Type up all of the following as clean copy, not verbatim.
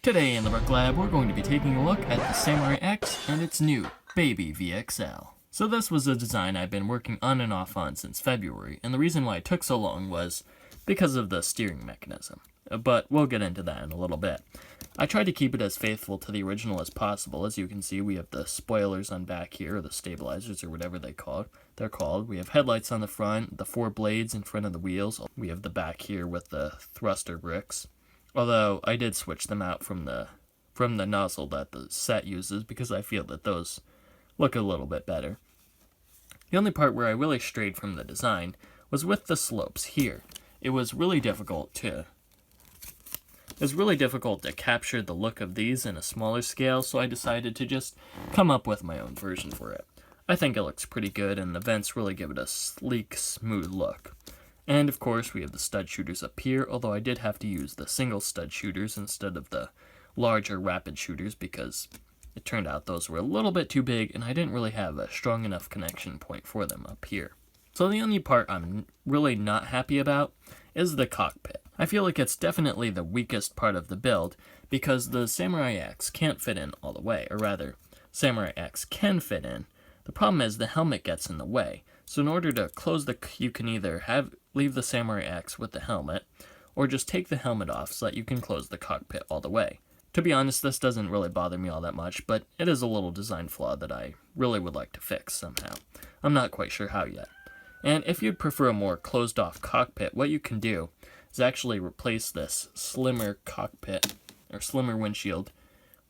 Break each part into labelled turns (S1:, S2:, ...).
S1: Today in the Book Lab, we're going to be taking a look at the Samurai X and its new Baby VXL. So this was a design I've been working on and off on since February, and the reason why it took so long was because of the steering mechanism. But we'll get into that in a little bit. I tried to keep it as faithful to the original as possible. As you can see, we have the spoilers on back here, or the stabilizers, or whatever they're called. We have headlights on the front, the 4 blades in front of the wheels. We have the back here with the thruster bricks. Although I did switch them out from the nozzle that the set uses because I feel that those look a little bit better. The only part where I really strayed from the design was with the slopes here. It was really difficult to capture the look of these in a smaller scale, so I decided to just come up with my own version for it. I think it looks pretty good, and the vents really give it a sleek, smooth look. And of course we have the stud shooters up here, although I did have to use the single stud shooters instead of the larger rapid shooters because it turned out those were a little bit too big and I didn't really have a strong enough connection point for them up here. So the only part I'm really not happy about is the cockpit. I feel like it's definitely the weakest part of the build because the Samurai X can't fit in all the way, or rather, Samurai X can fit in. The problem is the helmet gets in the way. So in order to close you can either leave the Samurai X with the helmet, or just take the helmet off so that you can close the cockpit all the way. To be honest, this doesn't really bother me all that much, but it is a little design flaw that I really would like to fix somehow. I'm not quite sure how yet. And if you'd prefer a more closed-off cockpit, what you can do is actually replace this slimmer cockpit, or slimmer windshield,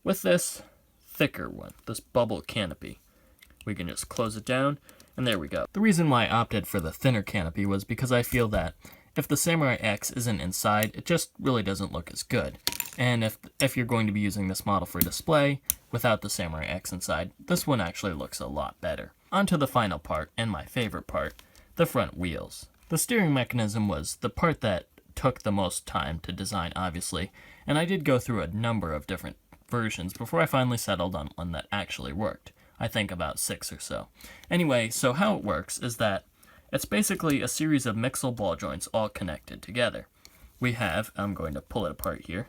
S1: with this thicker one, this bubble canopy. We can just close it down, and there we go. The reason why I opted for the thinner canopy was because I feel that if the Samurai X isn't inside, it just really doesn't look as good. And if you're going to be using this model for display, without the Samurai X inside, this one actually looks a lot better. On to the final part, and my favorite part, the front wheels. The steering mechanism was the part that took the most time to design, obviously, and I did go through a number of different versions before I finally settled on one that actually worked. I think about 6 or so. Anyway, so how it works is that it's basically a series of mixel ball joints all connected together. We have, I'm going to pull it apart here.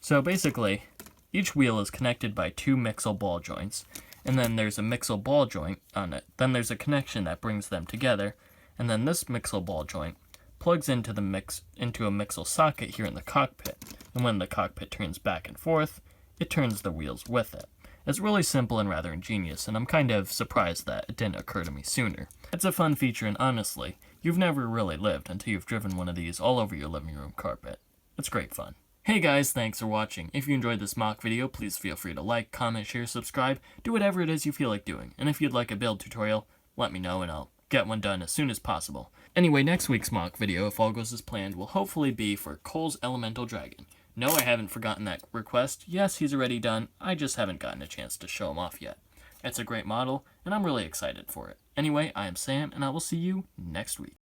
S1: So basically, each wheel is connected by 2 mixel ball joints, and then there's a mixel ball joint on it. Then there's a connection that brings them together, and then this mixel ball joint plugs into a mixel socket here in the cockpit. And when the cockpit turns back and forth, it turns the wheels with it. It's really simple and rather ingenious, and I'm kind of surprised that it didn't occur to me sooner. It's a fun feature, and honestly, you've never really lived until you've driven one of these all over your living room carpet. It's great fun. Hey guys, thanks for watching. If you enjoyed this mock video, please feel free to like, comment, share, subscribe, do whatever it is you feel like doing. And if you'd like a build tutorial, let me know and I'll get one done as soon as possible. Anyway, next week's mock video, if all goes as planned, will hopefully be for Cole's Elemental Dragon. No, I haven't forgotten that request. Yes, he's already done. I just haven't gotten a chance to show him off yet. It's a great model, and I'm really excited for it. Anyway, I am Sam, and I will see you next week.